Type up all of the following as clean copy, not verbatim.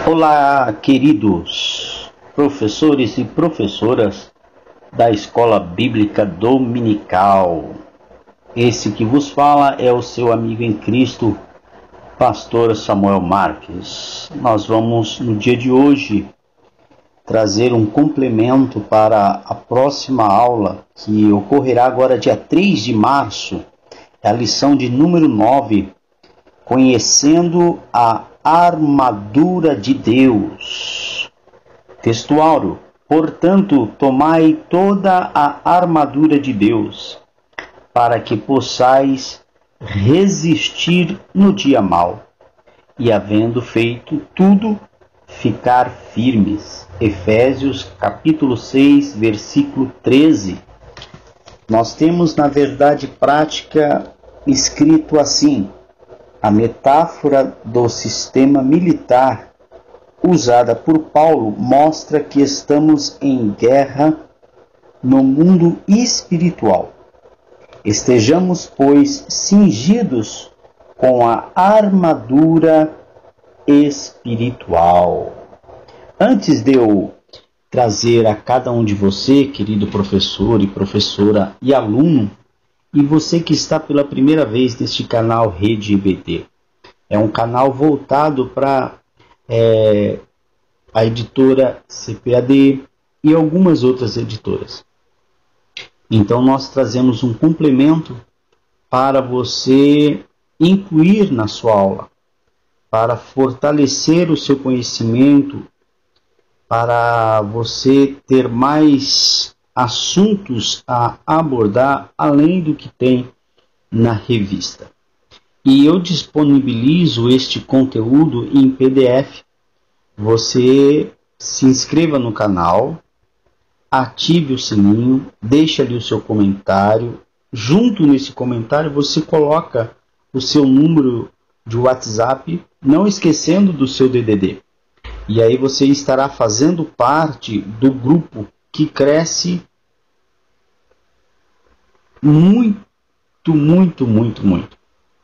Olá, queridos professores e professoras da Escola Bíblica Dominical. Esse que vos fala é o seu amigo em Cristo, Pastor Samuel Marques. Nós vamos, no dia de hoje, trazer um complemento para a próxima aula, que ocorrerá agora dia 3 de março, é a lição de número 9, Conhecendo a Armadura de Deus. Textuário: portanto, tomai toda a armadura de Deus, para que possais resistir no dia mau, e havendo feito tudo, ficar firmes. Efésios capítulo 6, versículo 13. Nós temos na verdade prática escrito assim: a metáfora do sistema militar usada por Paulo mostra que estamos em guerra no mundo espiritual. Estejamos, pois, cingidos com a armadura espiritual. Antes de eu trazer a cada um de você, querido professor e professora e aluno, e você que está pela primeira vez neste canal Rede IBD, é um canal voltado para a editora CPAD e algumas outras editoras. Então nós trazemos um complemento para você incluir na sua aula, para fortalecer o seu conhecimento, para você ter mais assuntos a abordar além do que tem na revista. E eu disponibilizo este conteúdo em PDF. Você se inscreva no canal, ative o sininho, deixe ali o seu comentário. Junto nesse comentário você coloca o seu número de WhatsApp, não esquecendo do seu DDD. E aí você estará fazendo parte do grupo que cresce muito.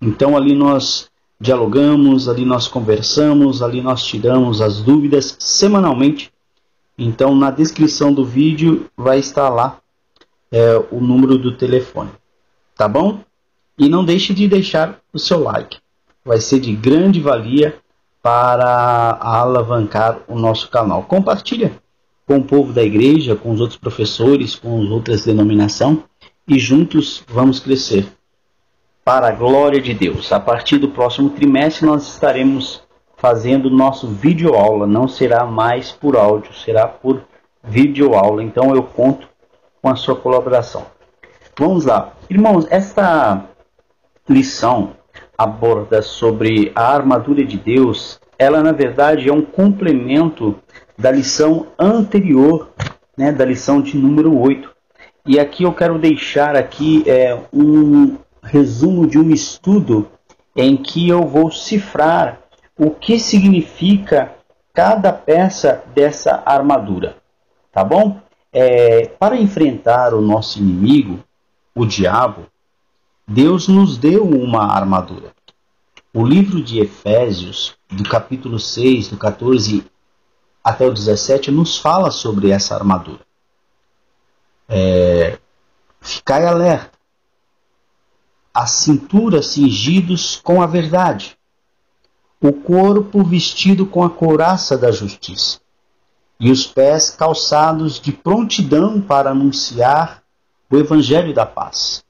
Então ali nós dialogamos, ali nós conversamos, ali nós tiramos as dúvidas semanalmente. Então na descrição do vídeo vai estar lá o número do telefone, tá bom? E não deixe de deixar o seu like, vai ser de grande valia para alavancar o nosso canal. Compartilha com o povo da igreja, com os outros professores, com as outras denominações, e juntos vamos crescer para a glória de Deus. A partir do próximo trimestre nós estaremos fazendo nosso vídeo aula, não será mais por áudio, será por vídeo aula. Então eu conto com a sua colaboração. Vamos lá, irmãos, esta lição aborda sobre a armadura de Deus. Ela na verdade é um complemento da lição anterior, né, da lição de número 8. E aqui eu quero deixar aqui um resumo de um estudo em que eu vou cifrar o que significa cada peça dessa armadura, tá bom? Para enfrentar o nosso inimigo, o diabo, Deus nos deu uma armadura. O livro de Efésios, do capítulo 6, do 14 até o 17, nos fala sobre essa armadura. Ficai alerta. A cintura cingidos com a verdade. O corpo vestido com a couraça da justiça. E os pés calçados de prontidão para anunciar o evangelho da paz.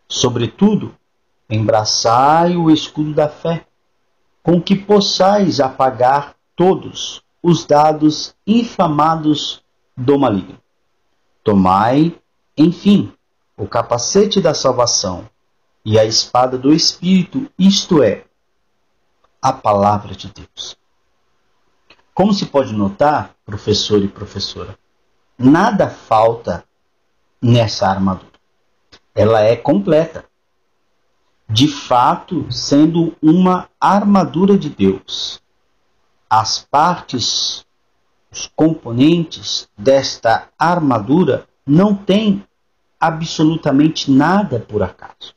Sobretudo, embraçai o escudo da fé, com que possais apagar todos os dados inflamados do maligno. Tomai, enfim, o capacete da salvação e a espada do Espírito, isto é, a palavra de Deus. Como se pode notar, professor e professora, nada falta nessa armadura. Ela é completa. De fato, sendo uma armadura de Deus, as partes os componentes desta armadura não têm absolutamente nada por acaso.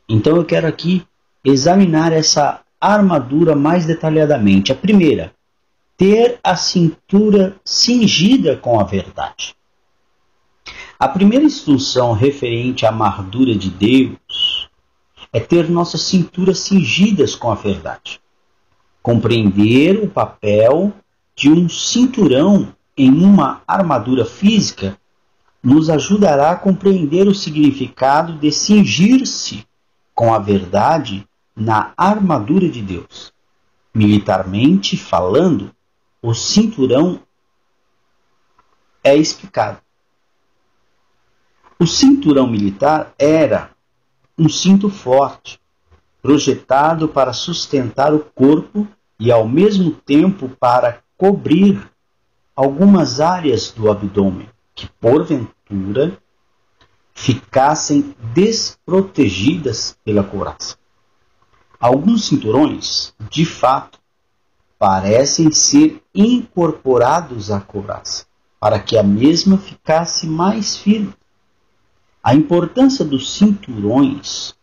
Então eu quero aqui examinar essa armadura mais detalhadamente. A primeira, ter a cintura cingida com a verdade. A primeira instrução referente à armadura de Deus é ter nossas cinturas cingidas com a verdade. Compreender o papel de um cinturão em uma armadura física nos ajudará a compreender o significado de cingir-se com a verdade na armadura de Deus. Militarmente falando, o cinturão é explicado. O cinturão militar era um cinto forte, projetado para sustentar o corpo e ao mesmo tempo para cobrir algumas áreas do abdômen que porventura ficassem desprotegidas pela couraça. Alguns cinturões, de fato, parecem ser incorporados à couraça, para que a mesma ficasse mais firme. A importância dos cinturões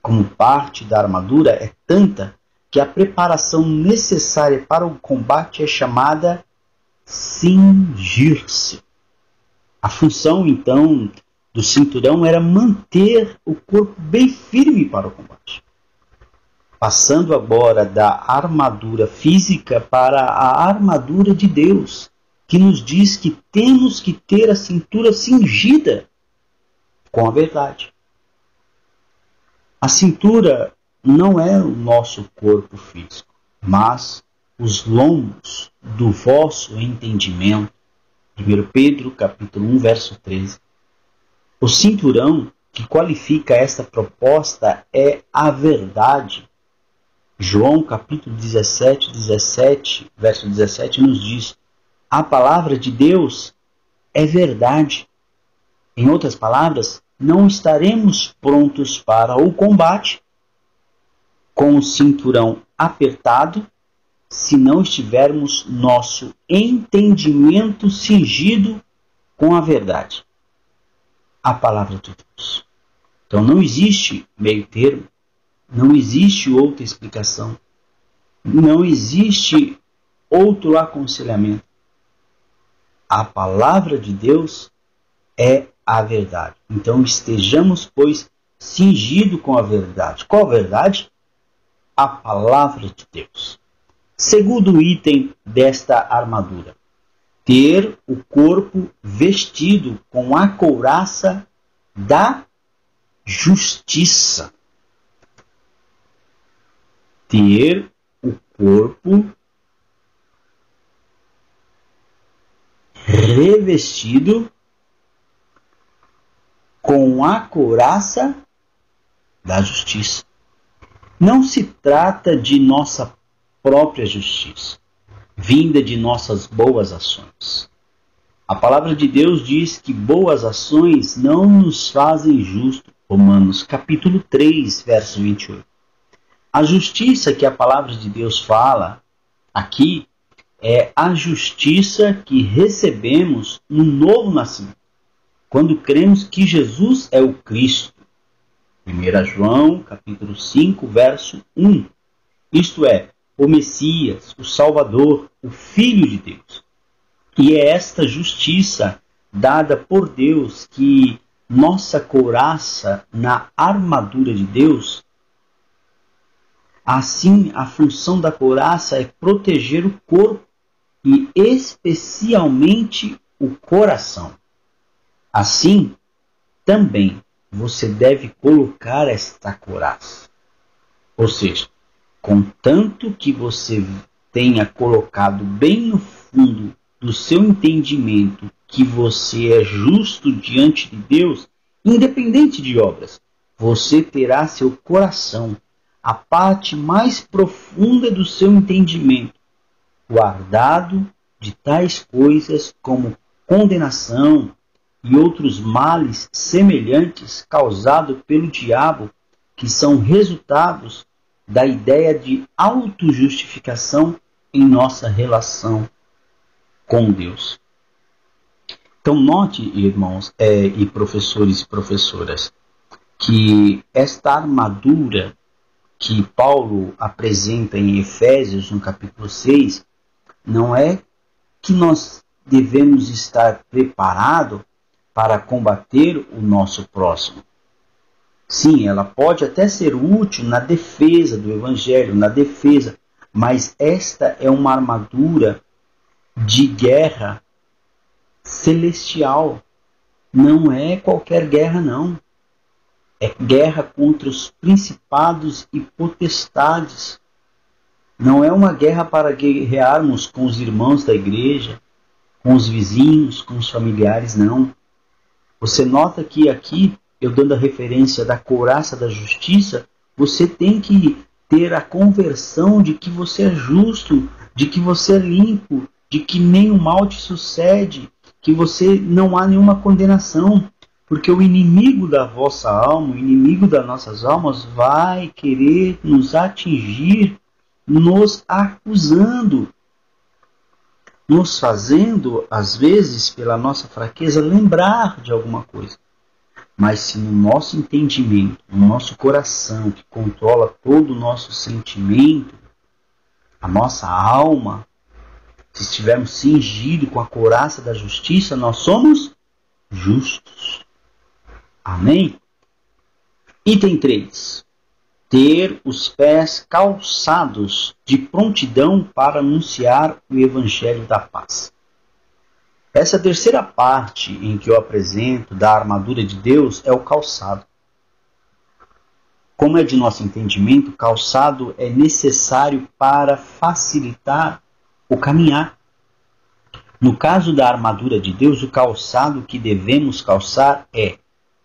como parte da armadura é tanta que a preparação necessária para o combate é chamada cingir-se. A função, então, do cinturão era manter o corpo bem firme para o combate. Passando agora da armadura física para a armadura de Deus, que nos diz que temos que ter a cintura cingida com a verdade. A cintura não é o nosso corpo físico, mas os lombos do vosso entendimento. 1 Pedro, capítulo 1, verso 13. O cinturão que qualifica esta proposta é a verdade. João, capítulo 17, verso 17, nos diz: a palavra de Deus é verdade. Em outras palavras, não estaremos prontos para o combate com o cinturão apertado se não estivermos nosso entendimento cingido com a verdade, a palavra de Deus. Então não existe meio termo, não existe outra explicação, não existe outro aconselhamento. A palavra de Deus é a verdade. Então estejamos, pois, cingidos com a verdade. Qual a verdade? A palavra de Deus. Segundo item desta armadura: ter o corpo vestido com a couraça da justiça. Ter o corpo revestido com a couraça da justiça. Não se trata de nossa própria justiça, vinda de nossas boas ações. A palavra de Deus diz que boas ações não nos fazem justos. Romanos capítulo 3, verso 28. A justiça que a palavra de Deus fala aqui é a justiça que recebemos no novo nascimento, quando cremos que Jesus é o Cristo. 1 João capítulo 5, verso 1. Isto é, o Messias, o Salvador, o Filho de Deus. E é esta justiça dada por Deus que nossa couraça na armadura de Deus. Assim, a função da couraça é proteger o corpo e especialmente o coração. Assim, também você deve colocar esta couraça. Ou seja, contanto que você tenha colocado bem no fundo do seu entendimento que você é justo diante de Deus, independente de obras, você terá seu coração, a parte mais profunda do seu entendimento, guardado de tais coisas como condenação e outros males semelhantes causados pelo diabo, que são resultados da ideia de autojustificação em nossa relação com Deus. Então note, irmãos e professores e professoras, que esta armadura que Paulo apresenta em Efésios, no capítulo 6, não é que nós devemos estar preparados para combater o nosso próximo. Sim, ela pode até ser útil na defesa do Evangelho, na defesa, mas esta é uma armadura de guerra celestial. Não é qualquer guerra, não. É guerra contra os principados e potestades. Não é uma guerra para guerrearmos com os irmãos da igreja, com os vizinhos, com os familiares, não. Você nota que aqui, eu dando a referência da couraça da justiça, você tem que ter a conversão de que você é justo, de que você é limpo, de que nenhum mal te sucede, que você não há nenhuma condenação. Porque o inimigo da vossa alma, o inimigo das nossas almas, vai querer nos atingir, nos acusando, nos fazendo, às vezes, pela nossa fraqueza, lembrar de alguma coisa. Mas se no nosso entendimento, no nosso coração, que controla todo o nosso sentimento, a nossa alma, se estivermos cingidos com a couraça da justiça, nós somos justos. Amém? Item 3. Ter os pés calçados de prontidão para anunciar o Evangelho da paz. Essa terceira parte em que eu apresento da armadura de Deus é o calçado. Como é de nosso entendimento, calçado é necessário para facilitar o caminhar. No caso da armadura de Deus, o calçado que devemos calçar é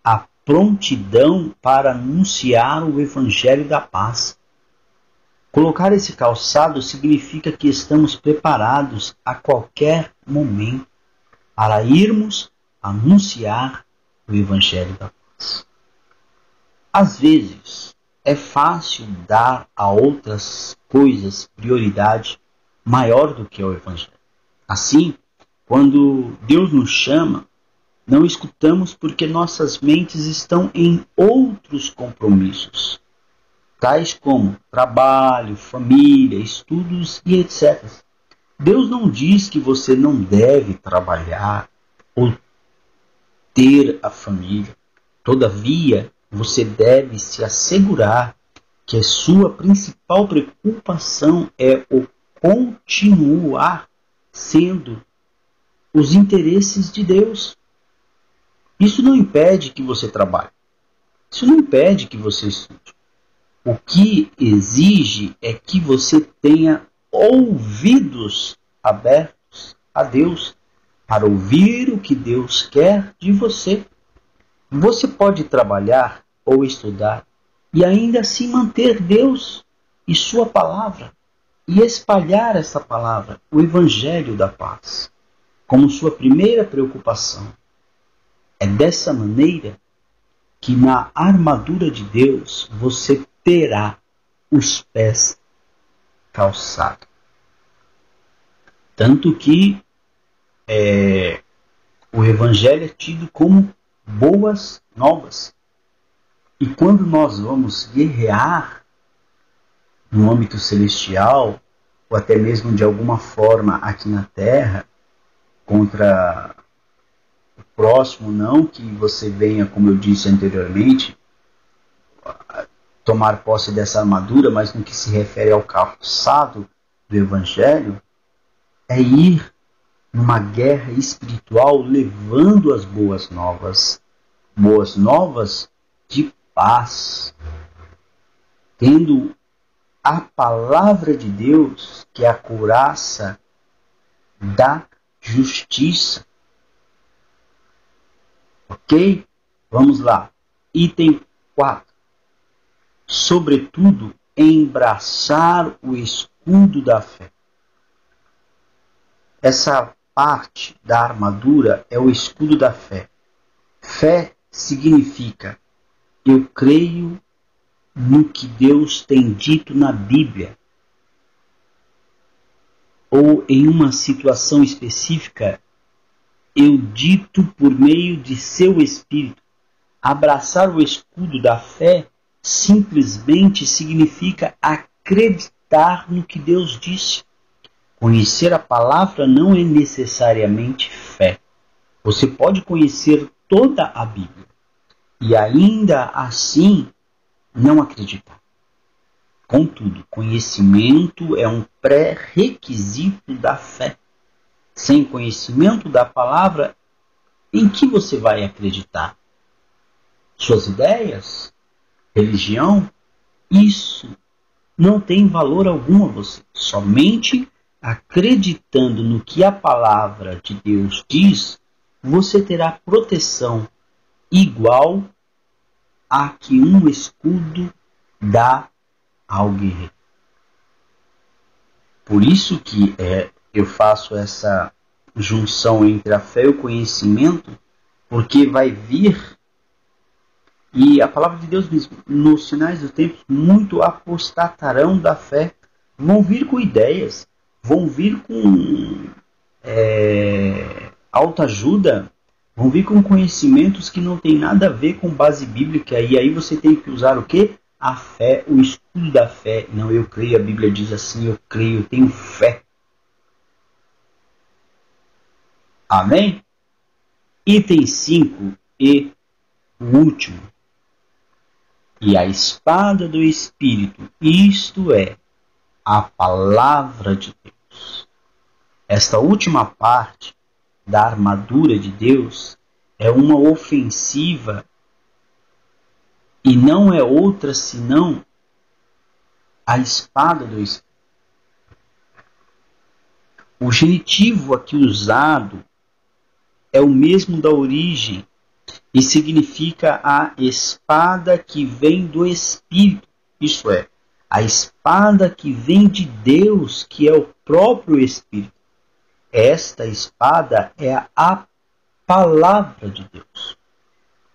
a prontidão para anunciar o Evangelho da paz. Colocar esse calçado significa que estamos preparados a qualquer momento para irmos anunciar o Evangelho da paz. Às vezes, é fácil dar a outras coisas prioridade maior do que ao Evangelho. Assim, quando Deus nos chama, não escutamos porque nossas mentes estão em outros compromissos, tais como trabalho, família, estudos e etc. Deus não diz que você não deve trabalhar ou ter a família. Todavia, você deve se assegurar que a sua principal preocupação é o continuar sendo os interesses de Deus. Isso não impede que você trabalhe. Isso não impede que você estude. O que exige é que você tenha ouvidos abertos a Deus para ouvir o que Deus quer de você. Você pode trabalhar ou estudar e ainda assim manter Deus e sua palavra e espalhar essa palavra, o Evangelho da paz, como sua primeira preocupação. É dessa maneira que na armadura de Deus você terá os pés calçados. Tanto que o Evangelho é tido como boas novas. E quando nós vamos guerrear no âmbito celestial, ou até mesmo de alguma forma aqui na terra, contra o próximo, não que você venha, como eu disse anteriormente, tomar posse dessa armadura, mas no que se refere ao calçado do Evangelho, é ir numa guerra espiritual levando as boas novas de paz, tendo a palavra de Deus, que é a couraça da justiça. Ok? Vamos lá. Item 4. Sobretudo, embraçar o escudo da fé. Essa parte da armadura é o escudo da fé. Fé significa: eu creio no que Deus tem dito na Bíblia. ou em uma situação específica, eu dito por meio de seu espírito. Abraçar o escudo da fé simplesmente significa acreditar no que Deus disse. Conhecer a palavra não é necessariamente fé. Você pode conhecer toda a Bíblia e ainda assim não acreditar. Contudo, conhecimento é um pré-requisito da fé. Sem conhecimento da palavra, em que você vai acreditar? Suas ideias? Religião? Isso não tem valor algum a você. Somente acreditando no que a palavra de Deus diz, você terá proteção igual a que um escudo dá ao guerreiro. Por isso que eu faço essa junção entre a fé e o conhecimento, porque vai vir, e a palavra de Deus diz, nos sinais dos tempos, muito apostatarão da fé, vão vir com ideias, vão vir com autoajuda, vão vir com conhecimentos que não tem nada a ver com base bíblica, e aí você tem que usar o quê? A fé, o escudo da fé. Não, eu creio, a Bíblia diz assim, eu creio, eu tenho fé. Amém? Item 5 e o último. E a espada do Espírito, isto é, a palavra de Deus. Esta última parte da armadura de Deus é uma ofensiva e não é outra senão a espada do Espírito. O genitivo aqui usado é o mesmo da origem e significa a espada que vem do Espírito. Isso é, a espada que vem de Deus, que é o próprio Espírito. Esta espada é a palavra de Deus.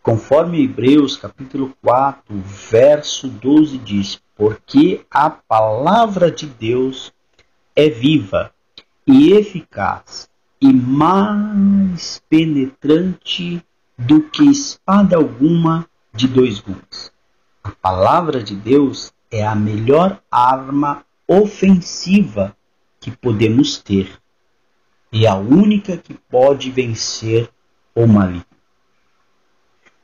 Conforme Hebreus capítulo 4, verso 12 diz, porque a palavra de Deus é viva e eficaz e mais penetrante do que espada alguma de dois gumes. A palavra de Deus é a melhor arma ofensiva que podemos ter e a única que pode vencer o maligno.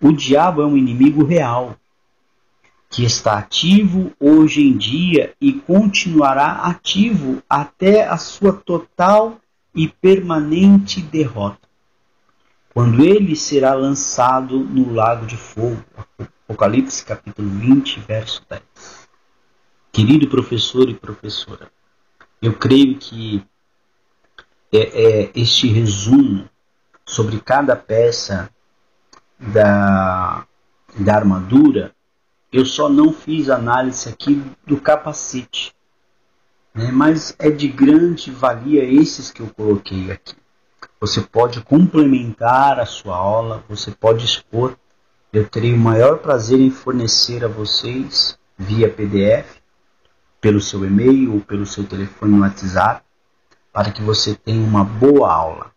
O diabo é um inimigo real, que está ativo hoje em dia e continuará ativo até a sua total e permanente derrota, quando ele será lançado no lago de fogo. Apocalipse capítulo 20, verso 10. Querido professor e professora, eu creio que este resumo sobre cada peça da armadura, eu só não fiz análise aqui do capacete, né? Mas é de grande valia esses que eu coloquei aqui. Você pode complementar a sua aula, você pode expor. Eu terei o maior prazer em fornecer a vocês via PDF, pelo seu e-mail ou pelo seu telefone no WhatsApp, para que você tenha uma boa aula.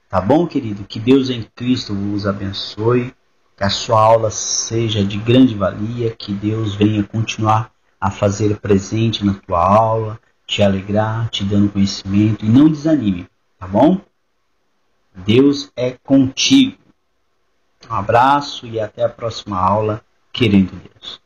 Tá bom, querido? Que Deus em Cristo vos abençoe, que a sua aula seja de grande valia, que Deus venha continuar a fazer presente na tua aula, te alegrar, te dando conhecimento, e não desanime, tá bom? Deus é contigo. Um abraço e até a próxima aula, querendo Deus.